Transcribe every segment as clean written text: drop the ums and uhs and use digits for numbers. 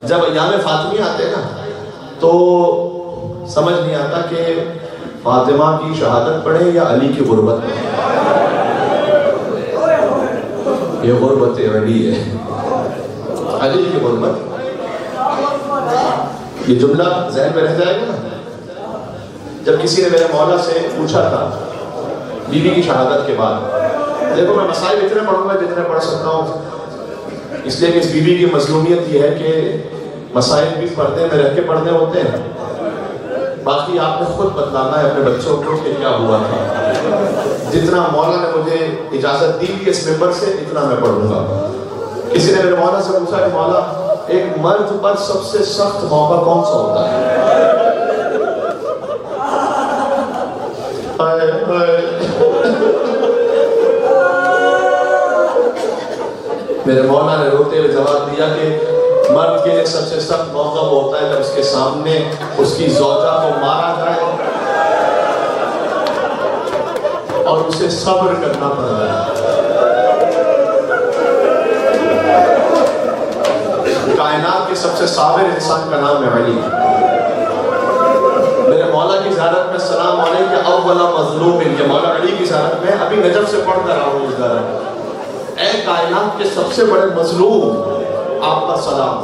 جب ایام فاطمی آتے نا تو سمجھ نہیں آتا کہ فاطمہ کی شہادت پڑھے یا علی کی غربت پڑھے. یہ غربت علی ہے، علی کی غربت. یہ جملہ ذہن میں رہ جائے گا نا. جب کسی نے میرے مولا سے پوچھا تھا بیوی کی شہادت کے بعد، دیکھو میں مسائل اتنے پڑھوں گا جتنے پڑھ سکتا ہوں، اس لیے کہ اس بیوی کی مظلومیت یہ ہے کہ مسائل بھی پردے میں رہ کے پڑھنے ہوتے ہیں، باقی آپ نے خود بتلانا ہے اپنے بچوں کو کہ کیا ہوا تھا. جتنا مولا نے مجھے اجازت دی تھی اس ممبر سے اتنا میں پڑھوں گا. کسی نے میرے مولا سے پوچھا کہ مولا ایک مرد پر سب سے سخت موقع کون سا ہوتا ہے؟ میرے مولا نے روتے ہوئے جواب دیا کہ مرد کے لیے سب سے سخت موقع ہوتا ہے جب اس کے سامنے اس کی زوجہ کو مارا جائے اور اسے صبر کرنا پڑ رہا ہے. کائنات کے سب سے صابر انسان کا نام ہے علی. میرے مولا کی زیارت میں السلام علیکم اولا مظلوم، کہ مولا علی کی زیارت میں ابھی نجف سے پڑھ کر آؤں اس زیارت. اے کائنات کے سب سے بڑے مظلوم آپ پر سلام.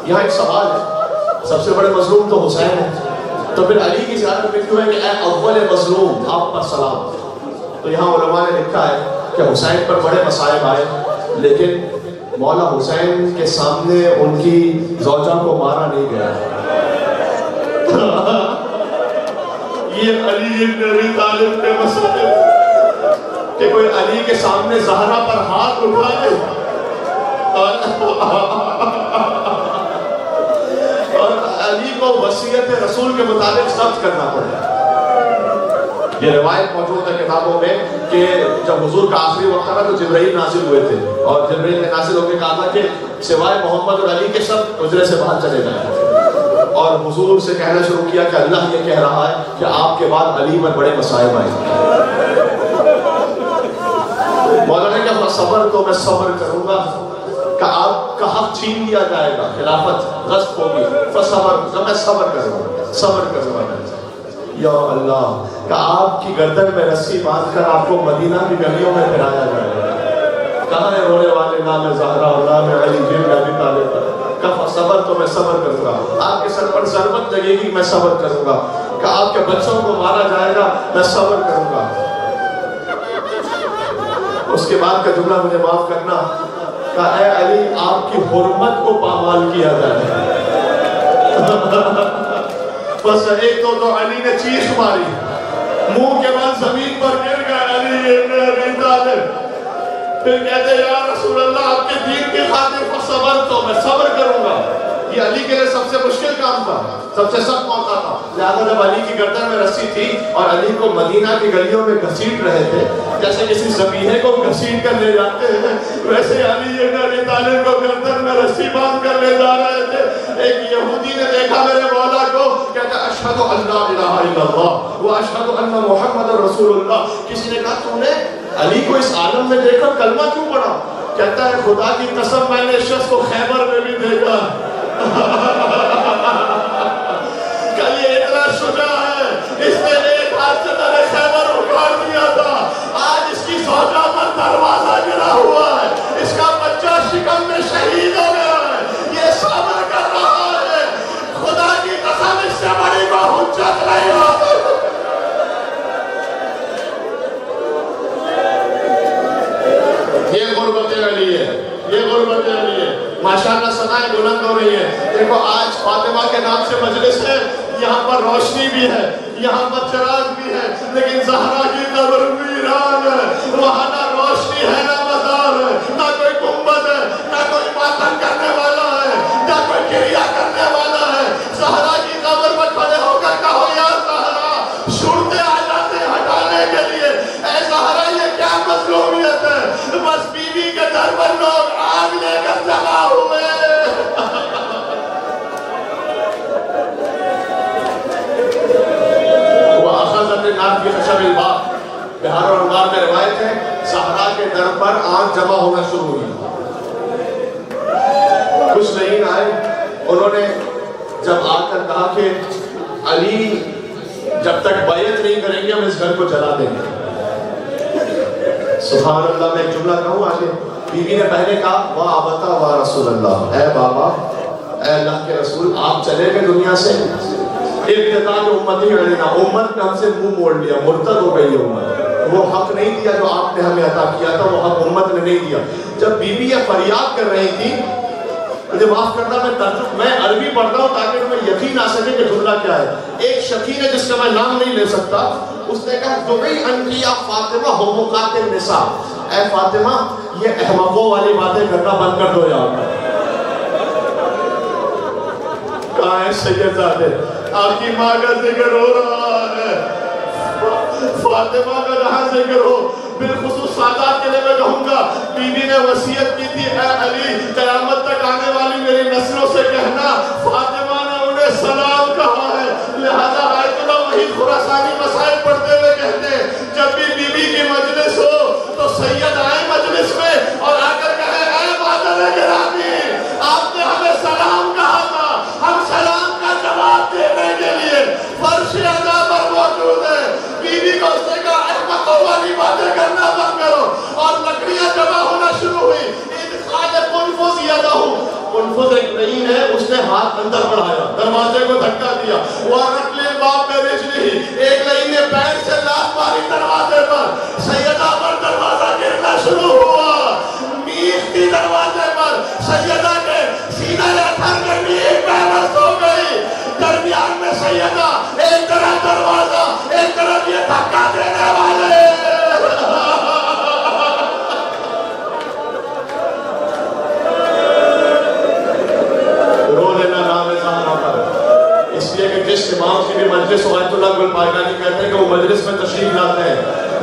یہاں ایک سوال ہے، سب سے بڑے مظلوم تو حسین ہے، تو پھر علی کی زیارت میں کیوں ہے کہ اے اول مظلوم آپ پر سلام. تو یہاں علماء نے لکھا ہے کہ حسین پر بڑے مصائب آئے، لیکن مولا حسین کے سامنے ان کی زوجہ کو مارا نہیں گیا. یہ علی بن ابی طالب کے مسائل کہ کوئی علی کے سامنے زہرا پر ہاتھ اٹھائے اور علی کو وصیت رسول کے مطابق ضبط کرنا پڑے. یہ روایت موجود ہے کتابوں میں کہ جب حضور کا آخری وقت تھا تو جبرائیل نازل ہوئے تھے اور جبرائیل نے نازل ہو کے کہا تھا کہ سوائے محمد اور علی کے سب حجرے سے باہر چلے جائیں، اور حضور سے کہنا شروع کیا کہ اللہ یہ کہہ رہا ہے کہ آپ کے بعد علی پر بڑے مصائب آئے. مولانا نے کہا صبر تو میں صبر کروں گا کہ آپ کا حق چھین لیا جائے گا، خلافت غصب ہوگی، فصبر میں صبر کروں گا، صبر کروں گا. یا اللہ کہ آپ کی گردن میں رسی باندھ کر آپ کو مدینہ کی گلیوں میں پھرایا جائے گا. کہاں ہے رونے والے نام زہرا اور نام علی بن ابی طالب؟ کہ صبر تو میں صبر کروں گا. آپ کے سر پر ضربت لگے گی میں صبر کروں گا. کہ آپ کے بچوں کو مارا جائے گا میں صبر کروں گا. اس کے بعد کا جملہ مجھے معاف کرنا کہ اے علی آپ کی حرمت کو پامال کیا جائے. بس ایک تو علی نے چیخ ماری، منہ کے بعد زمین پر گر گیا علی ابن ابی طالب. پھر کہتے یا رسول اللہ آپ کے دین کی خاطر صبر تو میں صبر کروں گا. یہ علی کے لیے سب سے مشکل کام تھا، سب سے سخت موقع تھا. لہٰذا جب علی کی گردن میں رسی تھی اور علی کو مدینہ کی گلیوں میں گھسیٹ رہے تھے جیسے کسی ذبیحے کو گھسیٹ کر لے جاتے ہیں، ویسے علی ابن ابی طالب کو گردن میں رسی باندھ کر لے جا رہے تھے. ایک یہودی نے دیکھا میرے مولا کو، کہتا اشہد ان لا الہ الا اللہ و اشہد ان محمد رسول اللہ. کسی نے کہا تو نے علی کو اس عالم میں دیکھ کر کلمہ کیوں پڑھا؟ کہتا ہے خدا کی قسم میں نے اس شخص کو خیبر میں بھی دیکھا. کہ یہ اتنا شجاع ہے، اس نے ایک ہاتھ سے میں نے خیبر اکھاڑ دیا تھا، آج اس کی زوجہ پر دروازہ گرا ہوا ہے، اس کا بچہ شکم میں شہید ہو گیا ہے، یہ صبر کر رہا ہے. خدا کی قسم اس سے بڑی کو حجت نہیں ہوتی. یہ غربت علی ہے، یہ غربت علی ہے. ماشاءاللہ صدائیں بلند ہو رہی ہے. دیکھو آج فاطمہ کے نام سے مجلس ہے، یہاں پر روشنی بھی ہے، یہاں پر چراغ بھی ہے، لیکن زہرا کی قبر ویران ہے. وہاں نہ روشنی ہے نہ مزار ہے، نہ کوئی گنبد ہے، نہ کوئی ماتم کرنے والا ہے، نہ کوئی کریا کرنے والا ہے. زہرا کی قبر پر کھڑے ہو کر کہو یا زہرا، شرطیں آ جاتے ہیں ہٹانے کے لیے. اے زہرا یہ کیا مظلومیت ہے؟ بس بیوی کے در پر لوگ آگ لے کر جمع ہوئے. وہ اخذت النار فی خشب الباب، بہار اور انوار میں روایت ہے زہرا کے در پر آگ جمع ہونا شروع ہوئی. کچھ نہیں آئے انہوں نے جب آ کر کہا کہ علی جب تک بیعت نہیں کریں گے ہم اس گھر کو جلا دیں گے. سبحان اللہ. میں ایک جملہ کہوں آگے. بیوی نے پہلے کہا واہ ابتا واہ رسول اللہ, اے بابا اے اللہ کے رسول آپ چلے گئے دنیا سے. ابتداء امتی علینا, امت نے ہم سے منہ موڑ لیا, مرتد ہو گئی امت. وہ حق نہیں دیا جو آپ نے ہمیں عطا کیا تھا, وہ حق امت نے نہیں دیا. جب بیوی یہ فریاد کر رہی تھی, مجھے معاف کرنا میں عربی پڑھتا ہوں تاکہ تمہیں یقین آ سکے کہ جملہ کیا ہے. ایک شکیل ہے جس کا میں نام نہیں لے سکتا, اس نے کہا دعی انکی یا فاطمہ حمقات النساء, اے فاطمہ یہ احمقوں والی باتیں کرنا بند کر دو یار. کہاں ہے سیدزادے, آپ کی ماں کا ذکر ہو رہا ہے, فاطمہ کا جہاں ذکر ہو. بالخصوص سادات کے لئے میں کہوں گا, بیوی نے وصیت کی تھی اے علی قیامت تک آنے والی میری نسلوں سے کہنا فاطمہ نے انہیں سلام کہا ہے. لہذا آیت اللہ وہی خراسانی مسائل پڑھتے ہوئے کہتے ہیں جب بھی بیوی کی مجلس ہو تو سید آئے مجلس میں اور آ کر کہے اے مادر گرامی آپ نے ہمیں سلام کہا تھا, ہم سلام کا جواب دینے کے لیے فرش ادا پر موجود ہے. بیوی کو اس نے کہا احمقوں والی باتیں کرنا بند کرو, اور لکڑیاں جمع ہونا شروع ہوئی. قنفذ یدہ, قنفذ ایک لعین ہے, اس نے ہاتھ اندر بڑھایا, دروازے کو دھکا دیا. وَرَقْلِ الْبَابِ بِرِجْلِهِ, ایک لعین نے پیر سے لات ماری دروازے پر. سیدہ پر دروازہ گرنا شروع ہوا, میخ تھی دروازے پر. سیدہ کے سینہ اتھر کے میخ پیوست ہو گئی. درمیان میں سیدہ, ایک طرف دروازہ, ایک طرف یہ دھکا دینے والے. جس امام کی بھی مجلس ہو, آیت اللہ گلپائگانی کہتے ہیں کہ وہ مجلس میں تشریف لاتے ہیں,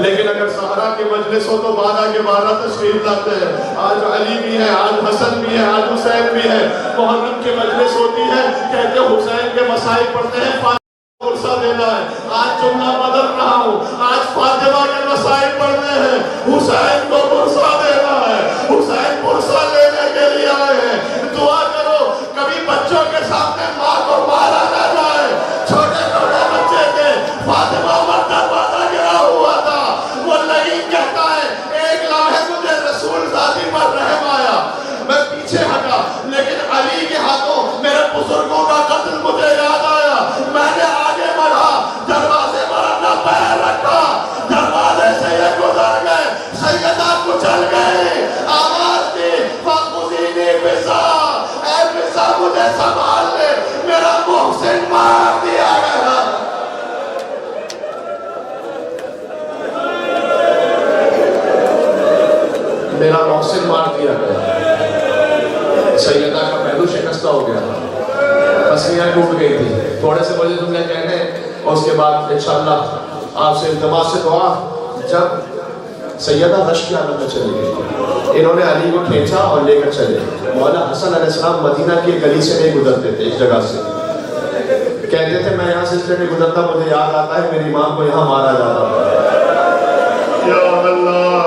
لیکن اگر سہرا کی مجلس ہو تو 12 کے 12 تشریف لاتے ہیں. آج علی بھی ہے, آج حسن بھی ہے, آج حسین بھی ہے. محرم کی مجلس ہوتی ہے, کہتے ہیں حسین کے مسائل پڑھتے ہیں, فاطمہ پرسہ دینا ہے. آج جملہ بدل رہا ہوں, آج فاطمہ کے مسائل پڑھنے ہیں, حسین کو پرسہ دینا ہے. حسین پرسہ لینے کے لیے آئے ہیں. دعا کرو کبھی بچوں کے سامنے ماں کو مارا نہ جائے. چھوٹے چھوٹے بچے تھے, فاطمہ پر دروازہ گرا ہوا تھا. وہ لعین کہتا ہے ایک لمحے مجھے رسول ذاتی پر رحم آیا, میں پیچھے ہٹا, لیکن علی کے ہاتھوں میرے بزرگوں کا قتل مجھے یاد آیا. میں نے آگے بڑھا, دروازے پر اپنا پیر رکھا, دروازے سے یہ گزر گئے, سیدہ کچل گئی. آواز دی فَخُذِينِي بِزَا, اے بزا مجھے سنبھال لے, میرا محسن مار دیا گیا. میرا محسن مار دیا گیا. سیدہ کا پہلو شکستہ ہو گیا, پسلیاں ٹوٹ گئی تھی. تھوڑے سے بڑے جملے کہنے, اور اس کے بعد انشاءاللہ آپ سے التماس سے دعا. جب سیدہ غش کی عالم میں چلی گئی, انہوں نے علی کو کھینچا اور لے کر چلے. مولا حسن علیہ السلام مدینہ کی گلی سے نہیں گزرتے تھے, اس جگہ سے. کہتے تھے میں یہاں سے اس لیے نہیں گزرتا, مجھے یاد آتا ہے میری ماں کو یہاں مارا جاتا تھا. یا اللہ,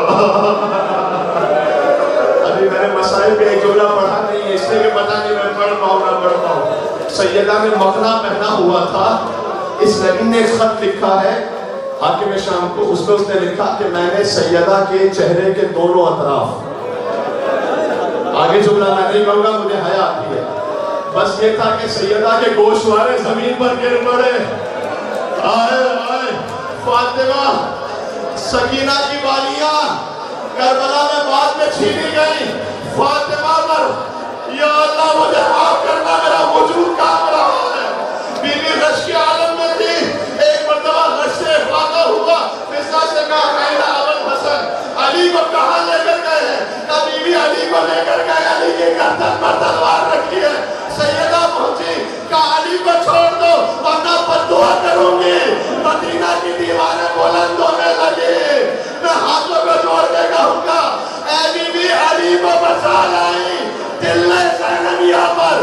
ابھی میں نے مسائل پہ ایک جملہ پڑھا نہیں ہے, اس لیے کہ پتہ نہیں میں پڑھ پاؤں نہ پڑھ پاؤں. سیدہ نے مقنع پہنا ہوا تھا. اس لعین نے ایک خط لکھا ہے حاکم شام کو, اس پہ اس نے لکھا کہ میں نے سیدہ کے چہرے کے دونوں اطراف, آگے جملہ میں نہیں کہوں گا مجھے حیا آتی ہے, بس یہ تھا کہ سیدہ کے گوشت والے زمین پر گر پڑے. آئے آئے فاطمہ, سکینہ کی والیاں کربلا میں بعد میں چھینی گئی. فاطمہ پر یا اللہ مجھے معاف کرنا, میرا وجود کام رہا ہے. بیوی غش کے عالم میں تھی, ایک مرتبہ غش سے افاقہ ہوا. فضا سے کہا غیر ابو حسن, علی کو کہاں لے کر گئے ہیں؟ کہا بیوی علی کو لے کر گئے, علی کی گردن پر تلوار رکھی ہے. سیدہ پہنچی, کہا علی کو چھوڑ دو ورنہ بددعا کروں گی. مدینہ کی دیواریں بلند ہونے لگی. میں ہاتھوں کو جوڑ کے کہوں گا اے بیوی علی کو بچا لائی. دل زینبیہ پر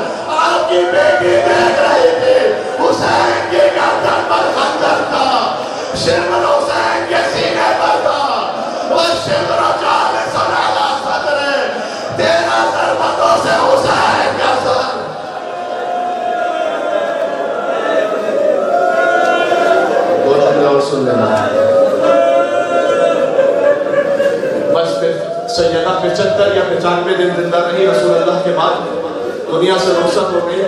دنیا سے رخصت ہو گئی.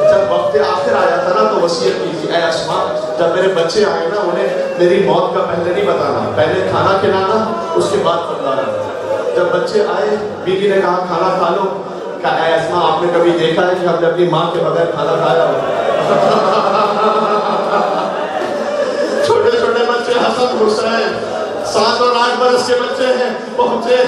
جب وقت آخر آیا تھا نا تو وصیت کی تھی اے اسماء جب میرے بچے آئے نا انہیں میری موت کا پہلے نہیں بتانا, پہلے کھانا کھلانا اس کے بعد بتلانا. جب بچے آئے بیوی نے کہا کھانا کھا لو. کہا اے اسماء آپ نے کبھی دیکھا ہے کہ ہم نے اپنی ماں کے بغیر کھانا کھایا ہو؟ چھوٹے چھوٹے بچے حسن حسین 7 اور 8 برس کے بچے ہیں پہنچے.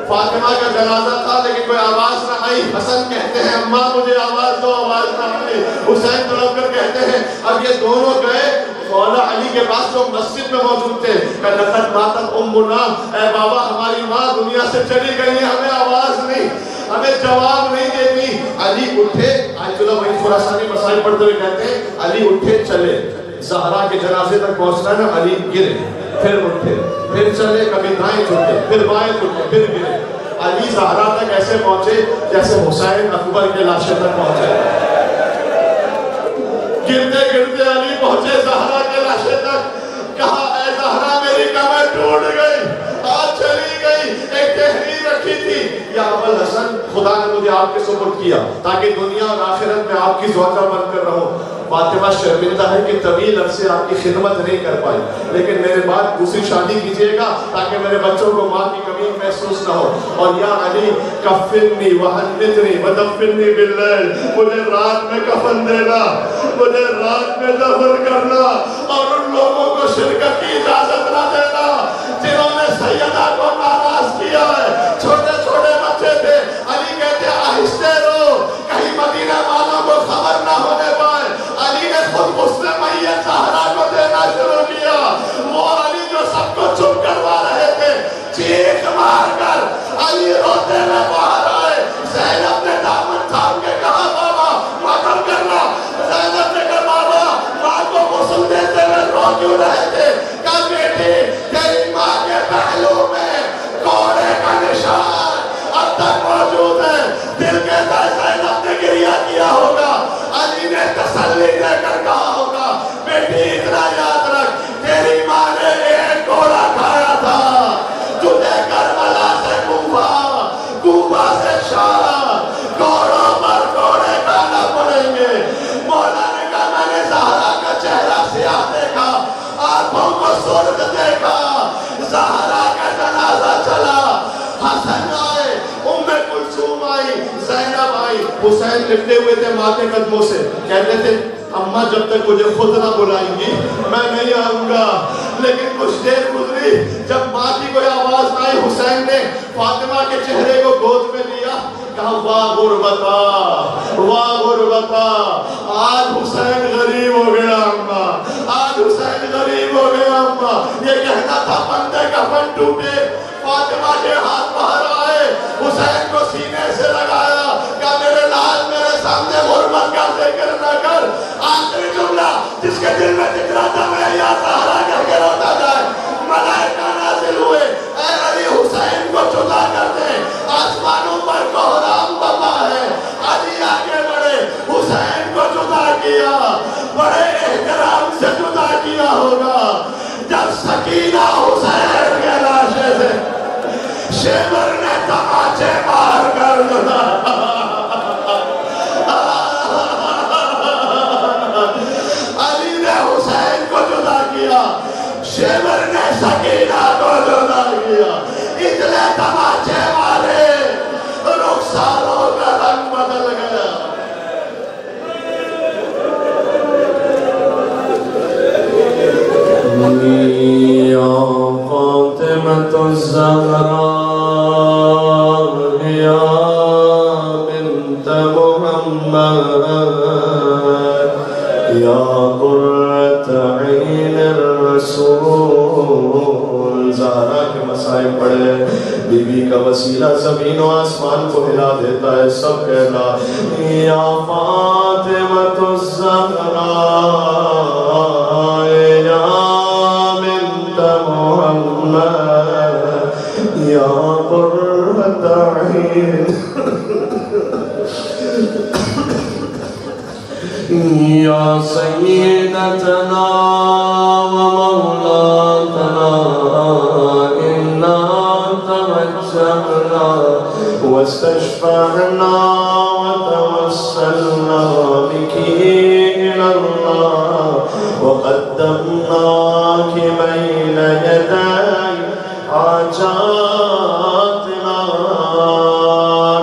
فاطمہ کا جنازہ تھا لیکن کوئی آواز نہ آئی. حسن کہتے ہیں اماں مجھے آواز دو, آواز نہ آئی. حسین طلب کر کہتے ہیں اب یہ دونوں گئے مولا علی کے پاس جو مسجد میں موجود تھے. کہ لقد ماتت امنا, اے بابا ہماری ماں دنیا سے چلی گئی ہے, ہمیں آواز نہیں, ہمیں جواب نہیں دیتی. علی اٹھے, آج چلو وہی خراسانی مسائل پڑھتے ہوئے کہتے ہیں علی اٹھے چلے. زہرا کے جنازے تک پہنچنا ہے نا, علی گرے پھر اٹھے پھر چلے, کبھی دائیں جھکے پھر بائیں جھکے پھر گرے. علی زہرا تک ایسے پہنچے جیسے حسین اکبر کے لاشے تک پہنچے. گرتے گرتے علی پہنچے زہرا کے لاشے تک. کہا اے زہرا میری کمر ٹوٹ گئی, آج چلی گئی. ایک تحریر رکھی تھی یا ابو الحسن خدا نے مجھے آپ کے سپرد کیا تاکہ دنیا اور آخرت میں آپ کی زوجہ بن کر رہوں. فاطمہ شرمندہ ہے کہ طویل عرصے آپ کی خدمت نہیں کر پائی, لیکن میرے بعد دوسری شادی کیجئے گا تاکہ میرے بچوں کو ماں کی کمی محسوس نہ ہو. اور یا علی کفنی وحنتنی ودفنی باللیل, مجھے رات میں کفن دینا, مجھے رات میں دفن کرنا, اور ان لوگوں کو شرکت کی اجازت نہ دینا جنہوں نے سیدہ کو ناراض کیا ہے. چھوٹے چھوٹے بچے تھے. علی کہتے آہستہ رو کہیں مدینہ والوں کو خبر نہ ہونے پائے. علی نے خود غسل میت زہرا کو دینا شروع کیا. وہ علی جو سب کو چپ کروا رہے تھے چیخ مار کر علی روتے ہوئے باہر آئے. زینب نے دامن تھام کے کہا بابا معاف کرنا. زینب نے کہا بابا ماں کو غسل دیتے ہوئے رو کیوں رہے تھے؟ کہا بیٹی تیری ماں کے پہلو میں کوڑے کا نشان اب تک موجود ہے. دل کے اندر زینب نے گریہ کیا ہوگا. علی نے تسلی دے کر کہا ہوگا بیٹی اتنا یاد رکھ تیری ماں نے ایک کوڑا کھایا تھا, تجھے کربلا سے کوفہ, کوفہ سے شام, کوڑوں پر کوڑے کھانا پڑیں گے. مولا نے کہا میں نے زہرا کا چہرہ سیاہ دیکھا, آنکھوں کو سرخ دیکھا. زہرا کا جنازہ چلا, حسن آئے, ام کلثوم آئی, زینب آئی. حسین لپٹے ہوئے تھے ماں کے قدموں سے, کہتے تھے اماں جب تک مجھے خود نہ بلائیں گی میں نہیں آؤں گا. لیکن کچھ دیر گزری, جب ماں کی کوئی آواز نہ آئی, حسین نے فاطمہ کے چہرے کو گود میں لیا. کہا واہ غربتا, واہ غربتا, آج حسین غریب ہو گیا اماں, آج حسین غریب ہو گیا اماں. یہ کہنا تھا بندے کفن ٹوٹے. فاطمہ کے ہاتھ باہر آئے, حسین کو سینے سے لگایا. کہا میرے لال میرے سامنے غربت کا ذکر نہ کر. آخری جملہ جس کے دل میں دکھ رہا تھا میں یا سہارا کہہ کے روتا جائے. ملائکہ نازل ہوئے, اے علی حسین کو جدا کر دیں, آسمانوں پر کوہرام بپا ہے. علی آگے بڑھے, حسین کو جدا کیا, بڑے احترام سے جدا کیا ہوگا. جب سکینہ حسین کے لاشے سے شیبر نے تماچے مار کر جدا, علی نے حسین کو جدا کیا, شیبر نے سکینہ کو جدا کیا. اتنے تماچے مارے, رخساروں کا رنگ بدل گیا. یا فاطمة الزہراء یا بنت محمد یا قرۃ عین الرسول. زہرا کے مسائل پڑھے, بی بی کا وسیلہ زمین و آسمان کو ہلا دیتا ہے. سب کہنا یا فاطمة الزہراء یا بنت محمد یا قرۃ عین یا سیدتنا و مولاتنا انا توجہنا واستشفعنا وتوجہنا وصلنا بك إلى الله وقدمناك بين يدي حاجاتنا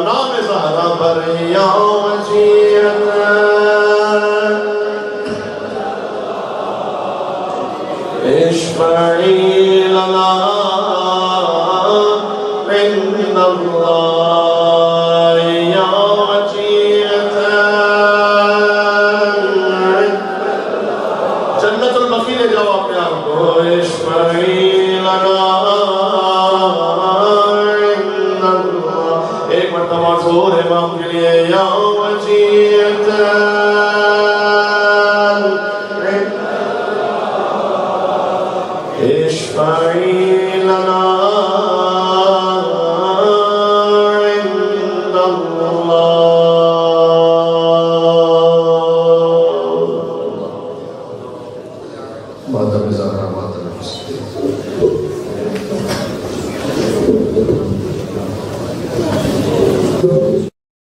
نام زہرا پر یا وجیہت اشفعی لنا عند اللہ یا وجیہت جنت البقیع لے جاؤ اپنے آپ کو اشفعی لنا عند اللہ ایک مرتبہ زور امام کے لیے یا وجیہت اشفعی